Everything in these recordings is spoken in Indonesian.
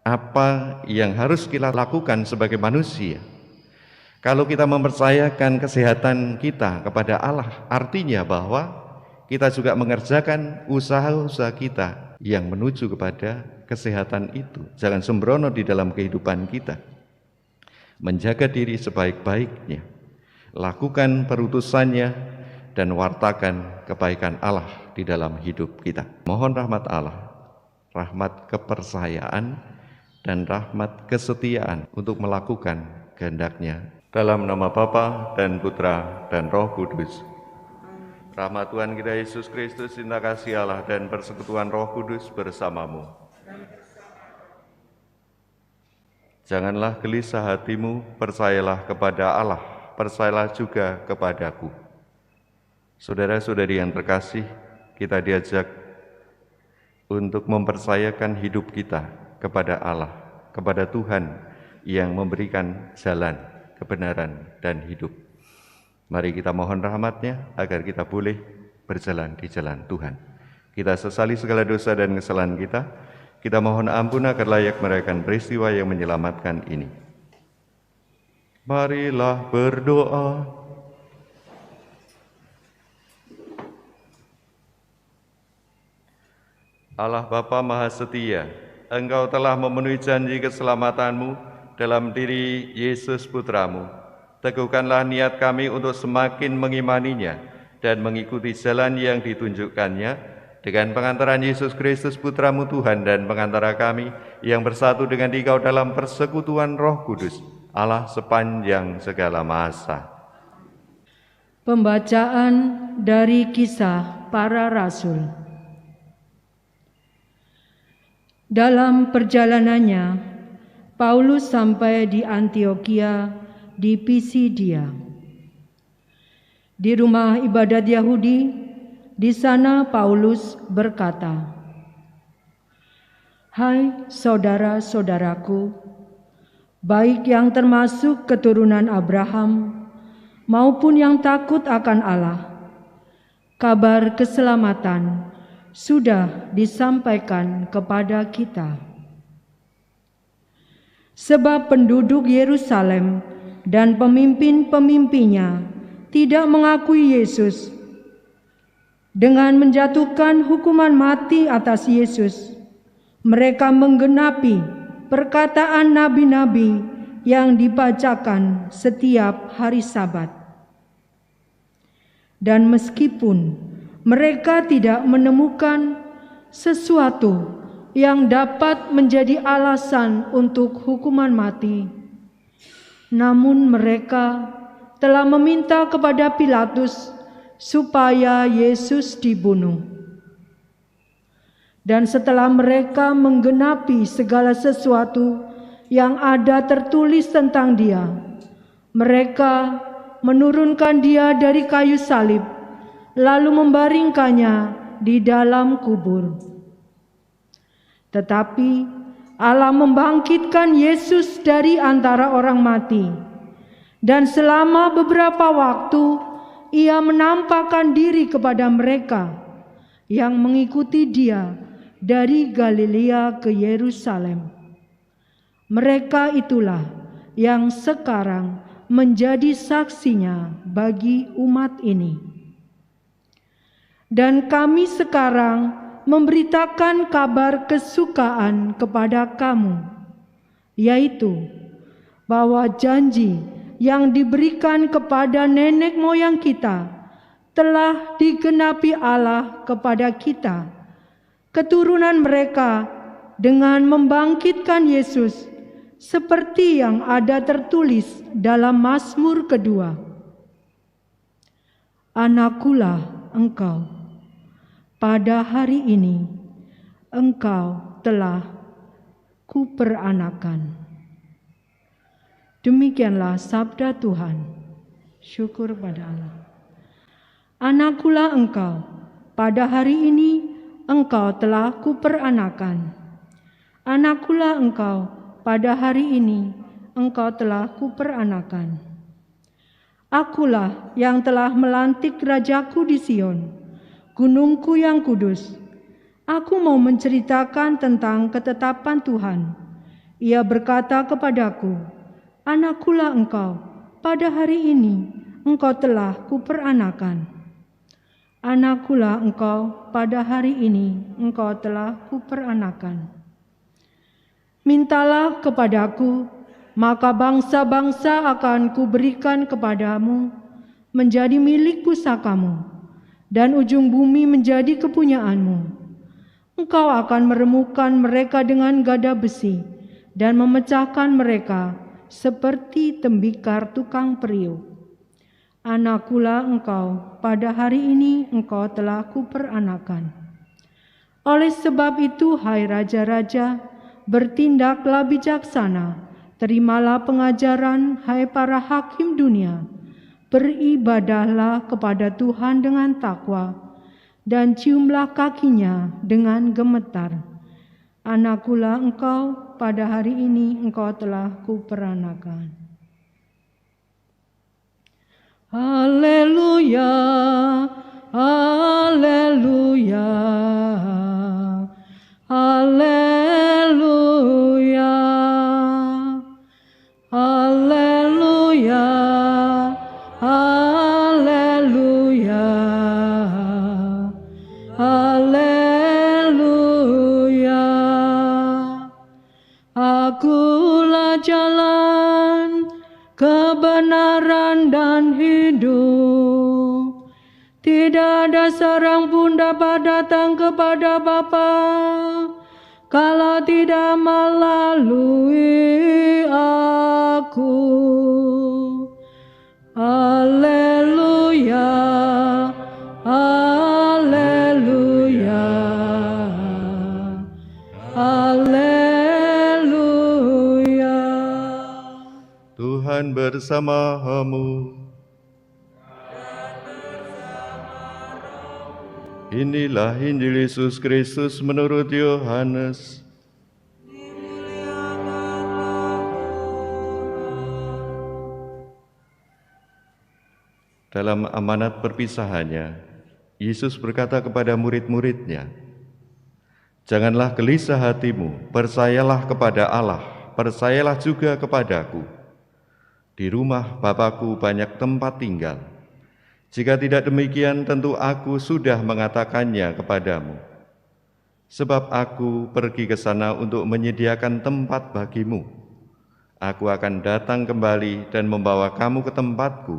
Apa yang harus kita lakukan sebagai manusia? Kalau kita mempercayakan kesehatan kita kepada Allah, artinya bahwa kita juga mengerjakan usaha-usaha kita yang menuju kepada kesehatan itu. Jangan sembrono di dalam kehidupan kita. Menjaga diri sebaik-baiknya, lakukan perutusannya, dan wartakan kebaikan Allah di dalam hidup kita. Mohon rahmat Allah, rahmat kepercayaan, dan rahmat kesetiaan untuk melakukan kehendak-Nya. Dalam nama Bapa dan Putra dan Roh Kudus. Rahmat Tuhan kita Yesus Kristus, cinta kasih Allah, dan persekutuan Roh Kudus bersamamu. Janganlah gelisah hatimu, percayalah kepada Allah, percayalah juga kepadaku. Saudara-saudari yang terkasih, kita diajak untuk mempercayakan hidup kita kepada Allah, kepada Tuhan yang memberikan jalan, kebenaran, dan hidup. Mari kita mohon rahmat-Nya agar kita boleh berjalan di jalan Tuhan. Kita sesali segala dosa dan kesalahan kita. Kita mohon ampun agar layak merayakan peristiwa yang menyelamatkan ini. Marilah berdoa. Allah Bapa Maha Setia, Engkau telah memenuhi janji keselamatanmu dalam diri Yesus Putramu. Teguhkanlah niat kami untuk semakin mengimaninya dan mengikuti jalan yang ditunjukkannya dengan pengantaran Yesus Kristus Putramu Tuhan dan pengantara kami yang bersatu dengan Engkau dalam persekutuan Roh Kudus, Allah sepanjang segala masa. Pembacaan dari Kisah Para Rasul. Dalam perjalanannya, Paulus sampai di Antiokhia di Pisidia. Di rumah ibadat Yahudi, di sana Paulus berkata, "Hai saudara-saudaraku, baik yang termasuk keturunan Abraham maupun yang takut akan Allah, kabar keselamatan sudah disampaikan kepada kita. Sebab penduduk Yerusalem dan pemimpin-pemimpinnya tidak mengakui Yesus. Dengan menjatuhkan hukuman mati atas Yesus, mereka menggenapi perkataan nabi-nabi yang dibacakan setiap hari Sabat. Dan meskipun mereka tidak menemukan sesuatu yang dapat menjadi alasan untuk hukuman mati, namun mereka telah meminta kepada Pilatus supaya Yesus dibunuh. Dan setelah mereka menggenapi segala sesuatu yang ada tertulis tentang Dia, mereka menurunkan Dia dari kayu salib, lalu membaringkannya di dalam kubur. Tetapi Allah membangkitkan Yesus dari antara orang mati, dan selama beberapa waktu Ia menampakkan diri kepada mereka yang mengikuti Dia dari Galilea ke Yerusalem. Mereka itulah yang sekarang menjadi saksinya bagi umat ini. Dan kami sekarang memberitakan kabar kesukaan kepada kamu, yaitu bahwa janji yang diberikan kepada nenek moyang kita telah digenapi Allah kepada kita, keturunan mereka, dengan membangkitkan Yesus seperti yang ada tertulis dalam Mazmur kedua. Anakkulah engkau. Pada hari ini, engkau telah kuperanakan." Demikianlah sabda Tuhan. Syukur pada Allah. Anakkulah engkau, pada hari ini engkau telah kuperanakan. Anakkulah engkau, pada hari ini engkau telah kuperanakan. Akulah yang telah melantik rajaku di Sion, gunungku yang kudus. Aku mau menceritakan tentang ketetapan Tuhan Ia berkata kepadaku, "Anakkulah engkau, pada hari ini engkau telah kuperanakan. Anakkulah engkau, pada hari ini engkau telah kuperanakan. Mintalah kepadaku, maka bangsa-bangsa akan kuberikan kepadamu, menjadi milik pusakamu, dan ujung bumi menjadi kepunyaanmu. Engkau akan meremukkan mereka dengan gada besi, dan memecahkan mereka seperti tembikar tukang periuk. Anakkulah engkau, pada hari ini engkau telah kuperanakan. Oleh sebab itu, hai raja-raja, bertindaklah bijaksana, terimalah pengajaran, hai para hakim dunia, beribadahlah kepada Tuhan dengan takwa, dan ciumlah kakinya dengan gemetar. Anakkulah engkau, pada hari ini engkau telah kuperanakan." Haleluya, haleluya, haleluya, haleluya, haleluya, haleluya. Akulah jalan, kebenaran dan hidup. Tidak ada seorang pun dapat datang kepada Bapa kalau tidak melalui aku. Haleluya, haleluya, haleluya. Tuhan bersamamu. Inilah Injil Yesus Kristus menurut Yohanes. Dalam amanat perpisahannya, Yesus berkata kepada murid-muridnya, "Janganlah gelisah hatimu, percayalah kepada Allah, percayalah juga kepadaku. Di rumah Bapa-Ku banyak tempat tinggal. Jika tidak demikian, tentu aku sudah mengatakannya kepadamu. Sebab aku pergi ke sana untuk menyediakan tempat bagimu. Aku akan datang kembali dan membawa kamu ke tempatku,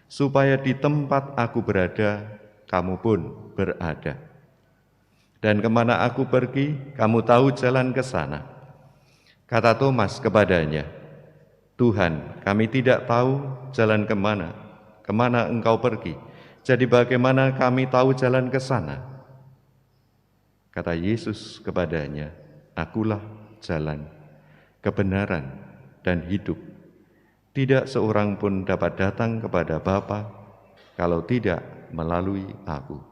supaya di tempat aku berada, kamu pun berada. Dan kemana aku pergi, kamu tahu jalan ke sana." Kata Thomas kepadanya, "Tuhan, kami tidak tahu jalan kemana engkau pergi. Jadi bagaimana kami tahu jalan ke sana?" Kata Yesus kepadanya, "Akulah jalan, kebenaran, dan hidup. Tidak seorang pun dapat datang kepada Bapa kalau tidak melalui aku."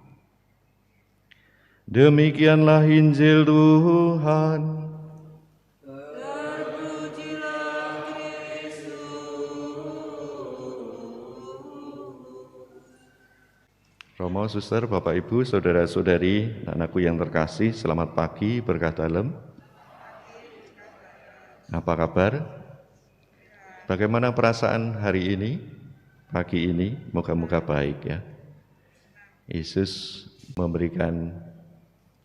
Demikianlah Injil Tuhan. Romo, suster, Bapak, Ibu, saudara-saudari, anakku yang terkasih, selamat pagi, berkah dalem. Apa kabar? Bagaimana perasaan hari ini, pagi ini? Moga-moga baik ya. Yesus memberikan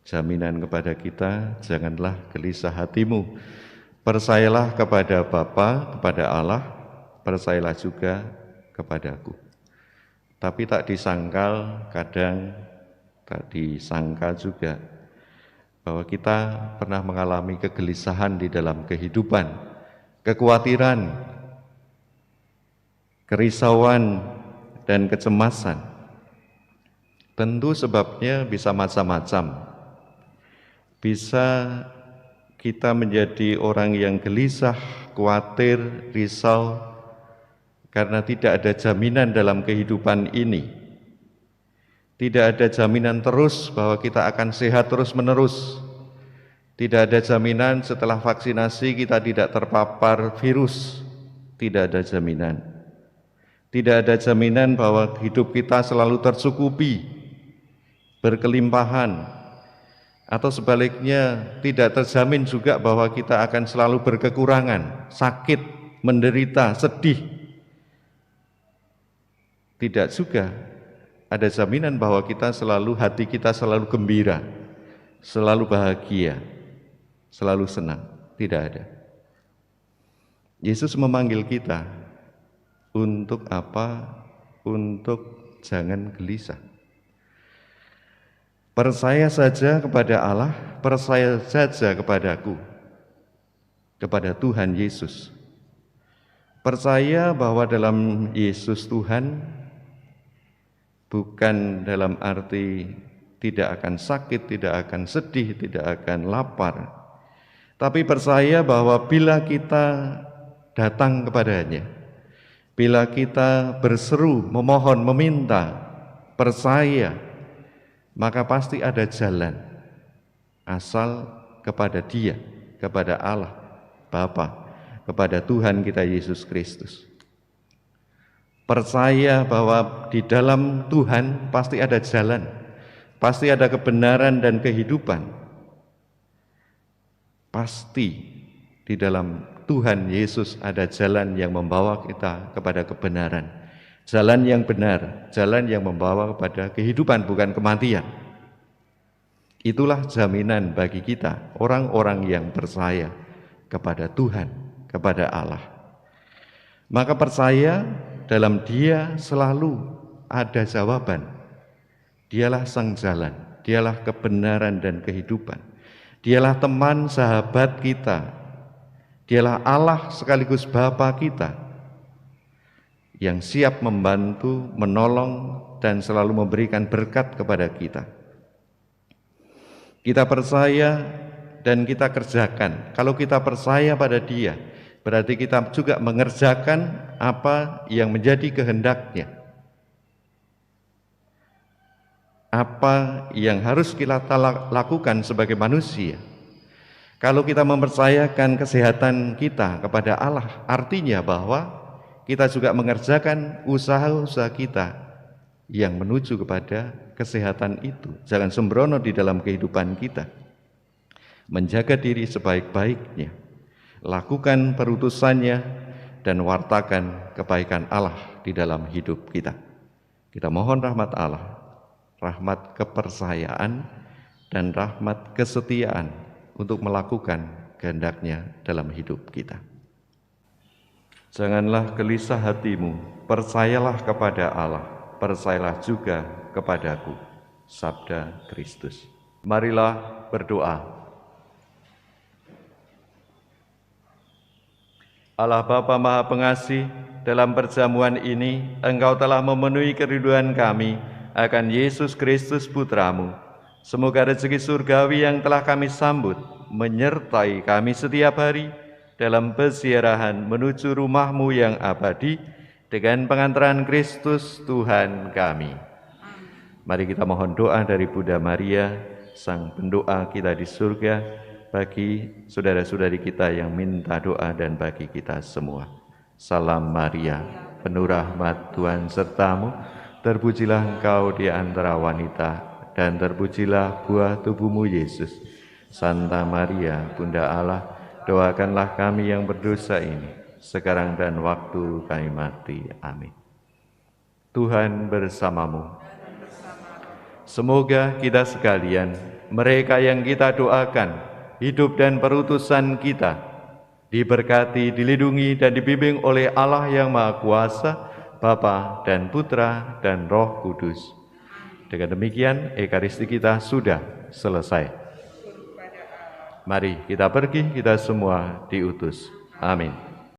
jaminan kepada kita, janganlah gelisah hatimu. Percayalah kepada Bapa, kepada Allah, percayalah juga kepadaku. Tapi tak disangkal, kadang tak disangka juga bahwa kita pernah mengalami kegelisahan di dalam kehidupan, kekhawatiran, kerisauan, dan kecemasan. Tentu sebabnya bisa macam-macam. Bisa kita menjadi orang yang gelisah, khawatir, risau, karena tidak ada jaminan dalam kehidupan ini. Tidak ada jaminan terus bahwa kita akan sehat terus-menerus. Tidak ada jaminan setelah vaksinasi kita tidak terpapar virus. Tidak ada jaminan. Tidak ada jaminan bahwa hidup kita selalu tercukupi, berkelimpahan, Atau sebaliknya tidak terjamin juga bahwa kita akan selalu berkekurangan, sakit, menderita, sedih. Tidak juga ada jaminan bahwa hati kita selalu gembira, selalu bahagia, selalu senang. Tidak ada. Yesus memanggil kita untuk apa? Untuk jangan gelisah. Percaya saja kepada Allah, percaya saja kepadaku, kepada Tuhan Yesus. Percaya bahwa dalam Yesus Tuhan bukan dalam arti tidak akan sakit, tidak akan sedih, tidak akan lapar. Tapi percaya bahwa bila kita datang kepadanya, bila kita berseru, memohon, meminta, percaya, maka pasti ada jalan, asal kepada Dia, kepada Allah, Bapa, kepada Tuhan kita Yesus Kristus. Percaya bahwa di dalam Tuhan pasti ada jalan, pasti ada kebenaran dan kehidupan. Pasti di dalam Tuhan Yesus ada jalan yang membawa kita kepada kebenaran. Jalan yang benar, jalan yang membawa kepada kehidupan, bukan kematian. Itulah jaminan bagi kita, orang-orang yang percaya kepada Tuhan, kepada Allah. Maka percaya dalam Dia selalu ada jawaban. Dialah sang jalan, Dialah kebenaran dan kehidupan. Dialah teman sahabat kita. Dialah Allah sekaligus Bapa kita, yang siap membantu, menolong, dan selalu memberikan berkat kepada kita. Kita percaya dan kita kerjakan. Kalau kita percaya pada Dia, berarti kita juga mengerjakan apa yang menjadi kehendak-Nya. Apa yang harus kita lakukan sebagai manusia. Kalau kita mempercayakan kesehatan kita kepada Allah, artinya bahwa kita juga mengerjakan usaha-usaha kita yang menuju kepada kesehatan itu. Jangan sembrono di dalam kehidupan kita. Menjaga diri sebaik-baiknya. Lakukan perutusannya dan wartakan kebaikan Allah di dalam hidup kita. Kita mohon rahmat Allah, rahmat kepercayaan dan rahmat kesetiaan untuk melakukan kehendak-Nya dalam hidup kita. Janganlah gelisah hatimu, percayalah kepada Allah, percayalah juga kepadaku. Sabda Kristus. Marilah berdoa. Allah Bapa Maha Pengasih, dalam perjamuan ini Engkau telah memenuhi kerinduan kami akan Yesus Kristus Putra-Mu. Semoga rezeki surgawi yang telah kami sambut menyertai kami setiap hari dalam peziarahan menuju rumah-Mu yang abadi dengan pengantaran Kristus Tuhan kami. Mari kita mohon doa dari Bunda Maria, Sang Pendoa kita di surga, bagi saudara-saudari kita yang minta doa dan bagi kita semua. Salam Maria, penuh rahmat, Tuhan sertamu, terpujilah engkau di antara wanita, dan terpujilah buah tubuhmu Yesus. Santa Maria, Bunda Allah, doakanlah kami yang berdosa ini, sekarang dan waktu kami mati. Amin. Tuhan bersamamu. Semoga kita sekalian, mereka yang kita doakan, hidup dan perutusan kita, diberkati, dilindungi, dan dibimbing oleh Allah yang Maha Kuasa, Bapa dan Putra dan Roh Kudus. Dengan demikian, Ekaristi kita sudah selesai. Mari kita pergi, kita semua diutus. Amin.